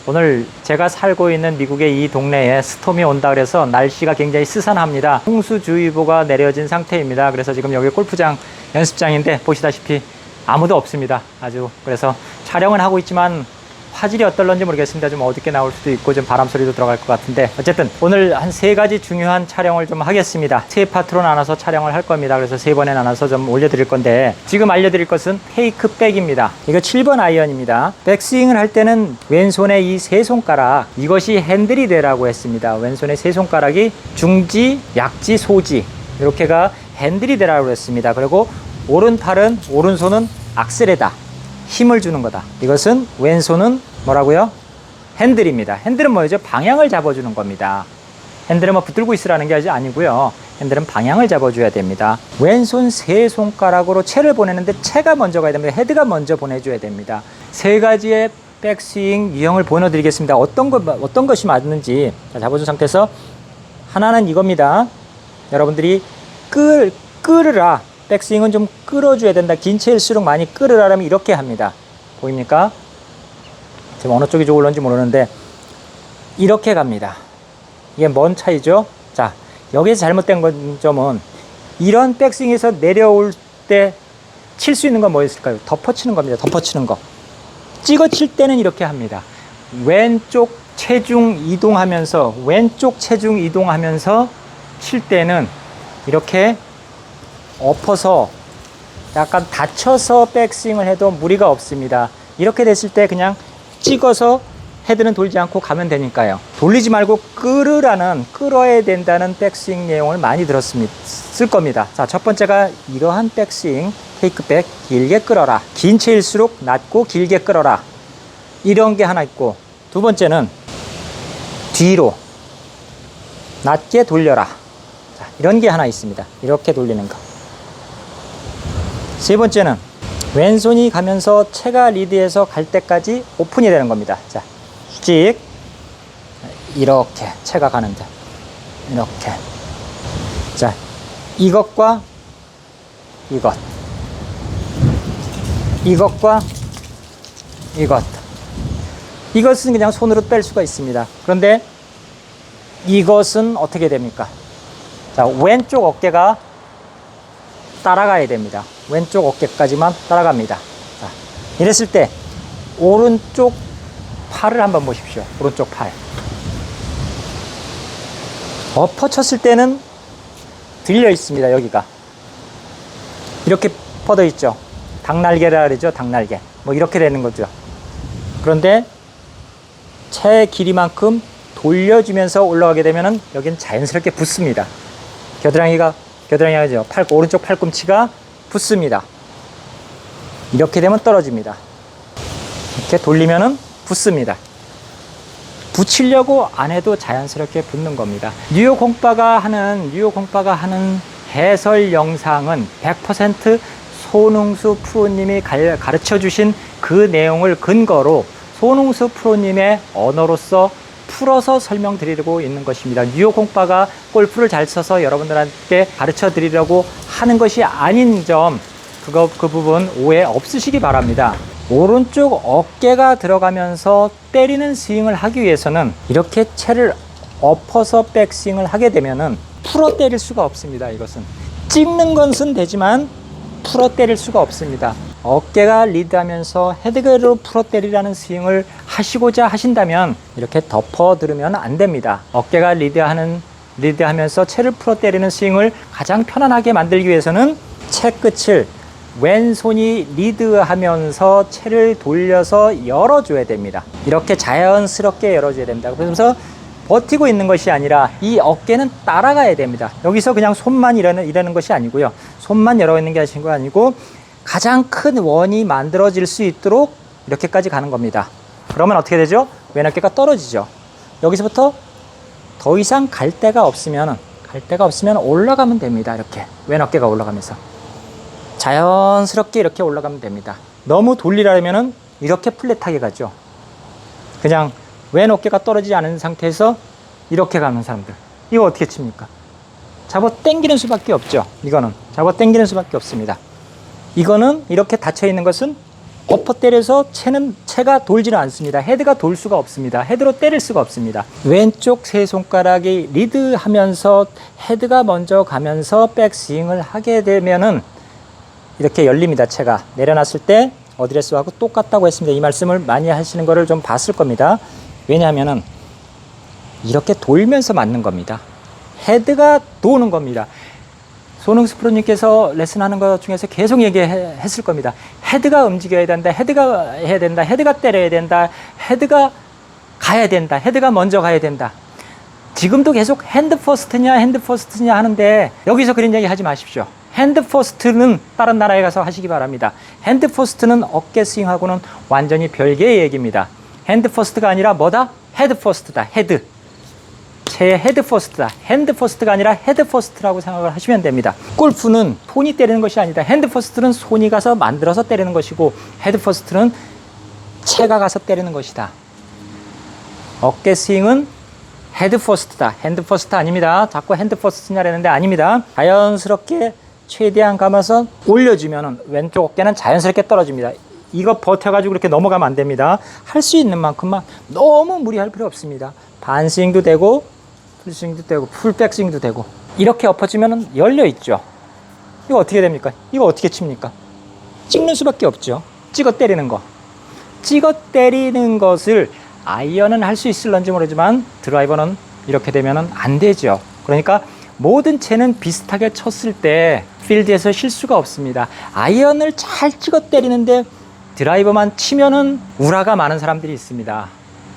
오늘 제가 살고 있는 미국의 이 동네에 스톰이 온다 그래서 날씨가 굉장히 스산합니다. 홍수주의보가 내려진 상태입니다. 그래서 지금 여기 골프장 연습장인데 보시다시피 아무도 없습니다. 그래서 촬영은 하고 있지만 화질이 어떨런지 모르겠습니다. 좀 어둡게 나올 수도 있고 좀 바람 소리도 들어갈 것 같은데 어쨌든 오늘 한 3가지 중요한 촬영을 좀 하겠습니다. 3파트로 나눠서 촬영을 할 겁니다. 그래서 3번에 나눠서 좀 올려드릴 건데 지금 알려드릴 것은 페이크백입니다. 이거 7번 아이언입니다. 백스윙을 할 때는 왼손의 이 세 손가락, 이것이 핸들이 되라고 했습니다. 왼손의 세 손가락이 중지, 약지, 소지 이렇게가 핸들이 되라고 했습니다. 그리고 오른손은 악셀에다 힘을 주는 거다. 이것은 왼손은 뭐라고요? 핸들입니다. 핸들은 뭐죠? 방향을 잡아주는 겁니다. 핸들은 뭐 붙들고 있으라는 게 아니고요. 핸들은 방향을 잡아줘야 됩니다. 왼손 세 손가락으로 채를 보내는데 채가 먼저 가야 됩니다. 헤드가 먼저 보내줘야 됩니다. 3가지의 백스윙 유형을 보여드리겠습니다. 어떤 것이 맞는지 잡아준 상태에서 하나는 이겁니다. 여러분들이 끌으라. 백스윙은 좀 끌어줘야 된다. 긴 채일수록 많이 끌으라면 이렇게 합니다. 보입니까? 지금 어느 쪽이 좋을런지 모르는데 이렇게 갑니다. 이게 뭔 차이죠? 자, 여기서 잘못된 점은 이런 백스윙에서 내려올 때 칠 수 있는 건 뭐였을까요? 덮어치는 겁니다. 덮어치는 거. 찍어 칠 때는 이렇게 합니다. 왼쪽 체중 이동하면서 칠 때는 이렇게 엎어서 약간 받쳐서 백스윙을 해도 무리가 없습니다. 이렇게 됐을 때 그냥 찍어서 헤드는 돌지 않고 가면 되니까요. 돌리지 말고 끌어야 된다는 백스윙 내용을 많이 쓸 겁니다. 자, 첫 번째가 이러한 백스윙, 테이크백, 길게 끌어라. 긴 채일수록 낮고 길게 끌어라. 이런 게 하나 있고, 두 번째는 뒤로 낮게 돌려라. 자, 이런 게 하나 있습니다. 이렇게 돌리는 거. 세 번째는 왼손이 가면서 채가 리드해서 갈 때까지 오픈이 되는 겁니다. 자, 수직 이렇게 채가 가는데 이렇게. 자, 이것과 이것과 이것은 그냥 손으로 뺄 수가 있습니다. 그런데 이것은 어떻게 됩니까? 자, 왼쪽 어깨가 따라가야 됩니다. 왼쪽 어깨까지만 따라갑니다. 자, 이랬을 때 오른쪽 팔을 한번 보십시오. 오른쪽 팔. 엎어쳤을 때는 들려 있습니다. 여기가 이렇게 뻗어 있죠. 닭날개라 그러죠. 닭날개. 뭐 이렇게 되는 거죠. 그런데 채 길이만큼 돌려주면서 올라가게 되면은 여기는 자연스럽게 붙습니다. 겨드랑이가 아니죠. 오른쪽 팔꿈치가 붙습니다. 이렇게 되면 떨어집니다. 이렇게 돌리면은 붙습니다. 붙이려고 안 해도 자연스럽게 붙는 겁니다. 뉴욕 홍빠가 하는 해설 영상은 100% 손흥수 프로님이 가르쳐 주신 그 내용을 근거로 손흥수 프로님의 언어로서 풀어서 설명드리려고 있는 것입니다. 뉴욕 홍빠가 골프를 잘 쳐서 여러분들한테 가르쳐 드리려고 하는 것이 아닌 점, 그 부분 오해 없으시기 바랍니다. 오른쪽 어깨가 들어가면서 때리는 스윙을 하기 위해서는 이렇게 채를 엎어서 백스윙을 하게 되면은 풀어 때릴 수가 없습니다. 이것은 찍는 것은 되지만 풀어 때릴 수가 없습니다. 어깨가 리드하면서 헤드게로 풀어 때리라는 스윙을 하시고자 하신다면 이렇게 덮어 들으면 안 됩니다. 어깨가 리드하면서 채를 풀어 때리는 스윙을 가장 편안하게 만들기 위해서는 채 끝을 왼손이 리드하면서 채를 돌려서 열어줘야 됩니다. 이렇게 자연스럽게 열어줘야 됩니다. 그러면서 버티고 있는 것이 아니라 이 어깨는 따라가야 됩니다. 여기서 그냥 손만 이러는 것이 아니고요. 손만 열어 있는 게 아니고 가장 큰 원이 만들어질 수 있도록 이렇게까지 가는 겁니다. 그러면 어떻게 되죠? 왼 어깨가 떨어지죠. 여기서부터 더 이상 갈 데가 없으면 올라가면 됩니다. 이렇게 왼 어깨가 올라가면서 자연스럽게 이렇게 올라가면 됩니다. 너무 돌리려면은 이렇게 플랫하게 가죠. 그냥 왼 어깨가 떨어지지 않은 상태에서 이렇게 가는 사람들, 이거 어떻게 칩니까? 잡아 당기는 수밖에 없죠. 이거는 잡아 당기는 수밖에 없습니다. 이거는 이렇게 닫혀 있는 것은 엎어 때려서 채가 돌지는 않습니다. 헤드가 돌 수가 없습니다. 헤드로 때릴 수가 없습니다. 왼쪽 세 손가락이 리드하면서 헤드가 먼저 가면서 백스윙을 하게 되면은 이렇게 열립니다. 채가 내려놨을 때 어드레스하고 똑같다고 했습니다. 이 말씀을 많이 하시는 거를 좀 봤을 겁니다. 왜냐하면은 이렇게 돌면서 맞는 겁니다. 헤드가 도는 겁니다. 손흥수 프로님께서 레슨하는 것 중에서 계속 얘기했을 겁니다. 헤드가 움직여야 된다. 헤드가 해야 된다. 헤드가 때려야 된다. 헤드가 가야 된다. 헤드가 먼저 가야 된다. 지금도 계속 핸드 퍼스트냐 하는데 여기서 그런 얘기 하지 마십시오. 핸드 퍼스트는 다른 나라에 가서 하시기 바랍니다. 핸드 퍼스트는 어깨 스윙하고는 완전히 별개의 얘기입니다. 핸드 퍼스트가 아니라 뭐다? 헤드 퍼스트다. 헤드. 채의 헤드 퍼스트다. 핸드 퍼스트가 아니라 헤드 퍼스트라고 생각을 하시면 됩니다. 골프는 손이 때리는 것이 아니다. 핸드 퍼스트는 손이 가서 만들어서 때리는 것이고 헤드 퍼스트는 채가 가서 때리는 것이다. 어깨 스윙은 헤드 퍼스트다. 핸드 퍼스트 아닙니다. 자꾸 핸드 퍼스트냐 그랬는데 아닙니다. 자연스럽게 최대한 감아서 올려주면 왼쪽 어깨는 자연스럽게 떨어집니다. 이거 버텨가지고 이렇게 넘어가면 안 됩니다. 할 수 있는 만큼만 너무 무리할 필요 없습니다. 반스윙도 되고 풀스윙도 되고 풀백스윙도 되고 이렇게 엎어지면 열려있죠. 이거 어떻게 됩니까? 이거 어떻게 칩니까? 찍는 수밖에 없죠. 찍어 때리는 거. 찍어 때리는 것을 아이언은 할 수 있을런지 모르지만 드라이버는 이렇게 되면 안 되죠. 그러니까 모든 채는 비슷하게 쳤을 때 필드에서 실수가 없습니다. 아이언을 잘 찍어 때리는데 드라이버만 치면은 우라가 많은 사람들이 있습니다.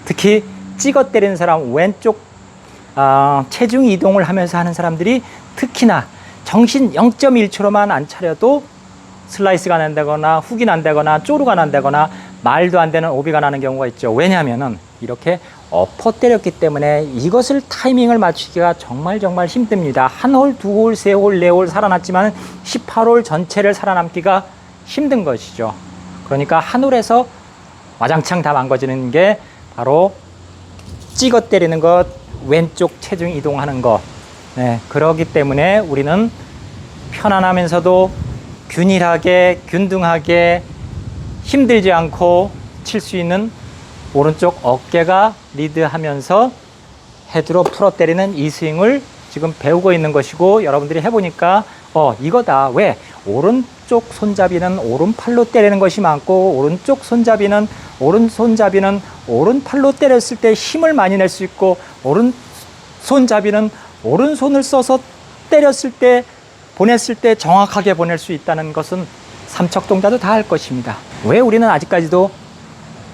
특히 찍어 때리는 사람, 왼쪽 체중 이동을 하면서 하는 사람들이 특히나 정신 0.1초로만 안 차려도 슬라이스가 난다거나 훅이 난다거나 쪼르가 난다거나 말도 안 되는 오비가 나는 경우가 있죠. 왜냐하면은 이렇게 엎어 때렸기 때문에 이것을 타이밍을 맞추기가 정말 힘듭니다. 한 홀, 두 홀, 세 홀, 네 홀 살아났지만 18홀 전체를 살아남기가 힘든 것이죠. 그러니까 한 홀에서 와장창 다 망가지는 게 바로 찍어 때리는 것, 왼쪽 체중 이동하는 것. 네, 그러기 때문에 우리는 편안하면서도 균일하게, 균등하게 힘들지 않고 칠 수 있는 오른쪽 어깨가 리드하면서 헤드로 풀어 때리는 이 스윙을 지금 배우고 있는 것이고 여러분들이 해보니까 이거다. 왜? 오른쪽 손잡이는 오른팔로 때리는 것이 많고 오른쪽 손잡이는 오른팔로 때렸을 때 힘을 많이 낼 수 있고 오른손잡이는 오른손을 써서 때렸을 때 보냈을 때 정확하게 보낼 수 있다는 것은 삼척동자도 다 할 것입니다. 왜 우리는 아직까지도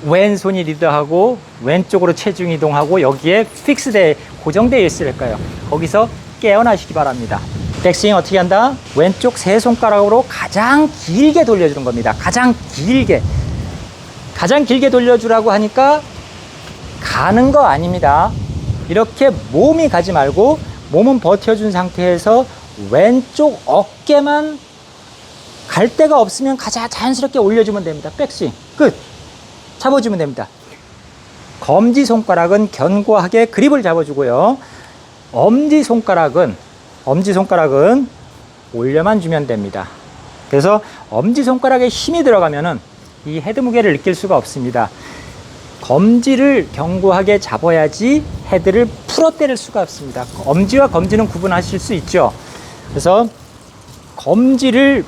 왼손이 리드하고 왼쪽으로 체중 이동하고 여기에 픽스돼 고정되어 있을까요? 거기서 깨어나시기 바랍니다. 백스윙 어떻게 한다? 왼쪽 세 손가락으로 가장 길게 돌려주는 겁니다. 가장 길게 돌려주라고 하니까 가는 거 아닙니다. 이렇게 몸이 가지 말고 몸은 버텨준 상태에서 왼쪽 어깨만 갈 데가 없으면 가장 자연스럽게 올려주면 됩니다. 백스윙 끝. 잡아주면 됩니다. 검지손가락은 견고하게 그립을 잡아주고요. 엄지손가락은 올려만 주면 됩니다. 그래서 엄지손가락에 힘이 들어가면은 이 헤드 무게를 느낄 수가 없습니다. 검지를 견고하게 잡아야지 헤드를 풀어 때릴 수가 없습니다. 엄지와 검지는 구분하실 수 있죠. 그래서 검지를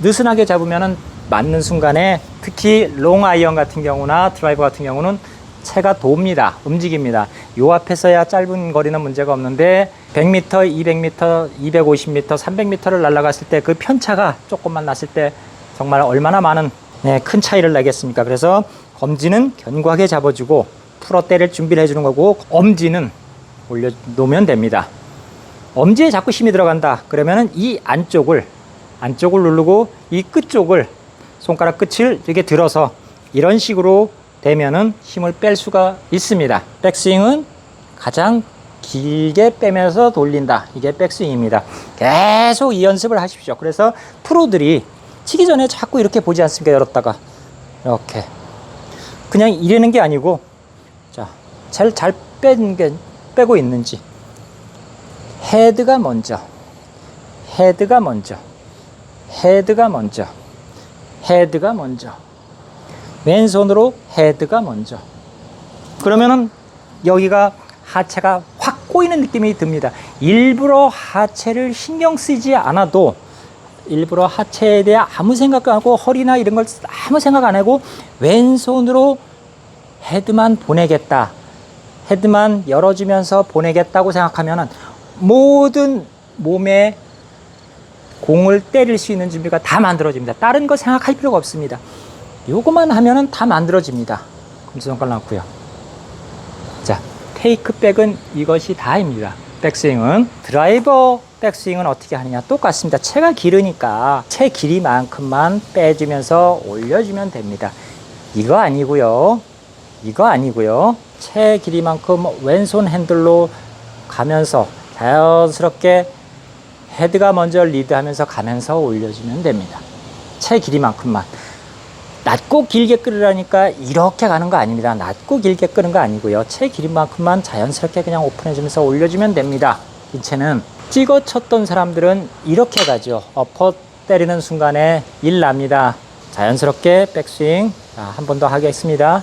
느슨하게 잡으면은 맞는 순간에 특히 롱 아이언 같은 경우나 드라이버 같은 경우는 채가 돕니다. 움직입니다. 요 앞에서야 짧은 거리는 문제가 없는데 100m, 200m, 250m, 300m를 날아갔을 때 그 편차가 조금만 났을 때 정말 얼마나 많은 큰 차이를 내겠습니까? 그래서 검지는 견고하게 잡아주고 풀어 때릴 준비를 해주는 거고 엄지는 올려놓으면 됩니다. 엄지에 자꾸 힘이 들어간다. 그러면은 이 안쪽을 누르고 이 끝쪽을 손가락 끝을 이렇게 들어서 이런 식으로 되면은 힘을 뺄 수가 있습니다. 백스윙은 가장 길게 빼면서 돌린다. 이게 백스윙입니다. 계속 이 연습을 하십시오. 그래서 프로들이 치기 전에 자꾸 이렇게 보지 않습니까? 열었다가 이렇게 그냥 이러는 게 아니고 자, 잘 빼고 있는지 헤드가 먼저 왼손으로 헤드가 먼저. 그러면은 여기가 하체가 확 꼬이는 느낌이 듭니다. 일부러 하체를 신경 쓰지 않아도, 일부러 하체에 대해 아무 생각 안 하고 허리나 이런 걸 아무 생각 안 하고 왼손으로 헤드만 보내겠다, 헤드만 열어주면서 보내겠다고 생각하면은 모든 몸에 공을 때릴 수 있는 준비가 다 만들어집니다. 다른 거 생각할 필요가 없습니다. 요거만 하면은 다 만들어집니다. 검지손가락 놨고요. 자, 테이크백은 이것이 다입니다. 백스윙은, 드라이버 백스윙은 어떻게 하느냐, 똑같습니다. 채가 길으니까 채 길이만큼만 빼주면서 올려주면 됩니다. 이거 아니고요, 이거 아니고요. 채 길이만큼 왼손 핸들로 가면서 자연스럽게 헤드가 먼저 리드하면서 가면서 올려주면 됩니다. 채 길이만큼만. 낮고 길게 끌으라니까 이렇게 가는 거 아닙니다. 낮고 길게 끄는 거 아니고요. 채 길이만큼만 자연스럽게 그냥 오픈해주면서 올려주면 됩니다. 이 채는 찍어 쳤던 사람들은 이렇게 가죠. 어퍼 때리는 순간에 일 납니다. 자연스럽게 백스윙. 자, 한 번 더 하겠습니다.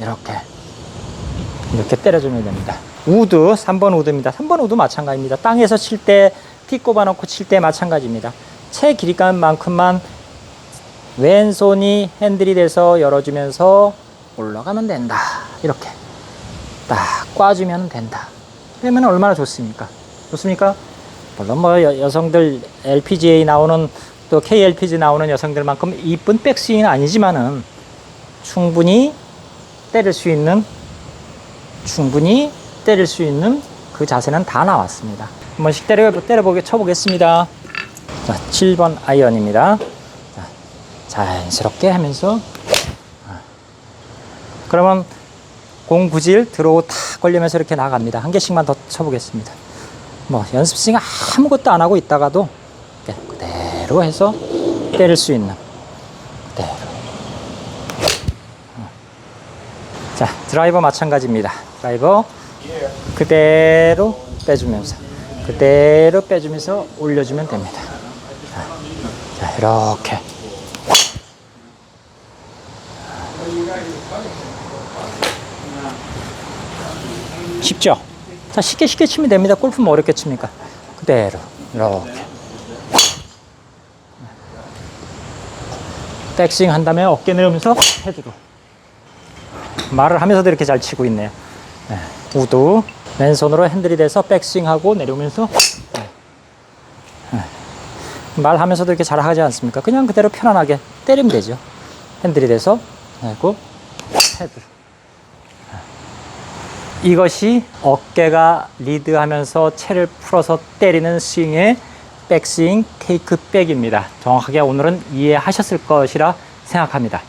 이렇게 때려주면 됩니다. 우드, 3번 우드입니다. 3번 우드 마찬가지입니다. 땅에서 칠 때, 티 꼽아놓고 칠 때 마찬가지입니다. 채 길이만큼만 왼손이 핸들이 돼서 열어주면서 올라가면 된다. 이렇게 딱 꽈주면 된다. 그러면 얼마나 좋습니까? 좋습니까? 물론 뭐 여성들 LPGA 나오는, 또 KLPG 나오는 여성들만큼 이쁜 백스윙은 아니지만은 충분히 때릴 수 있는 그 자세는 다 나왔습니다. 한 번씩 쳐보겠습니다. 자, 7번 아이언입니다. 자, 자연스럽게 하면서, 그러면 공 구질 들어오고 탁 걸리면서 이렇게 나갑니다. 한 개씩만 더 쳐보겠습니다. 뭐 연습 스윙 아무것도 안 하고 있다가도 그대로 해서 때릴 수 있는, 그대로. 자, 드라이버 마찬가지입니다. 드라이버 그대로 빼주면서 올려주면 됩니다. 자, 이렇게. 쉽죠? 자, 쉽게 치면 됩니다. 골프 뭐 어렵게 칩니까? 그대로 이렇게. 백스윙 한 다음에 어깨 내려오면서 헤드로. 말을 하면서도 이렇게 잘 치고 있네요. 네. 우드, 왼손으로 핸들이 돼서 백스윙하고 내려오면서, 말하면서도 이렇게 잘 하지 않습니까? 그냥 그대로 편안하게 때리면 되죠. 핸들이 돼서 하고 헤드로. 이것이 어깨가 리드하면서 채를 풀어서 때리는 스윙의 백스윙 테이크백입니다. 정확하게 오늘은 이해하셨을 것이라 생각합니다.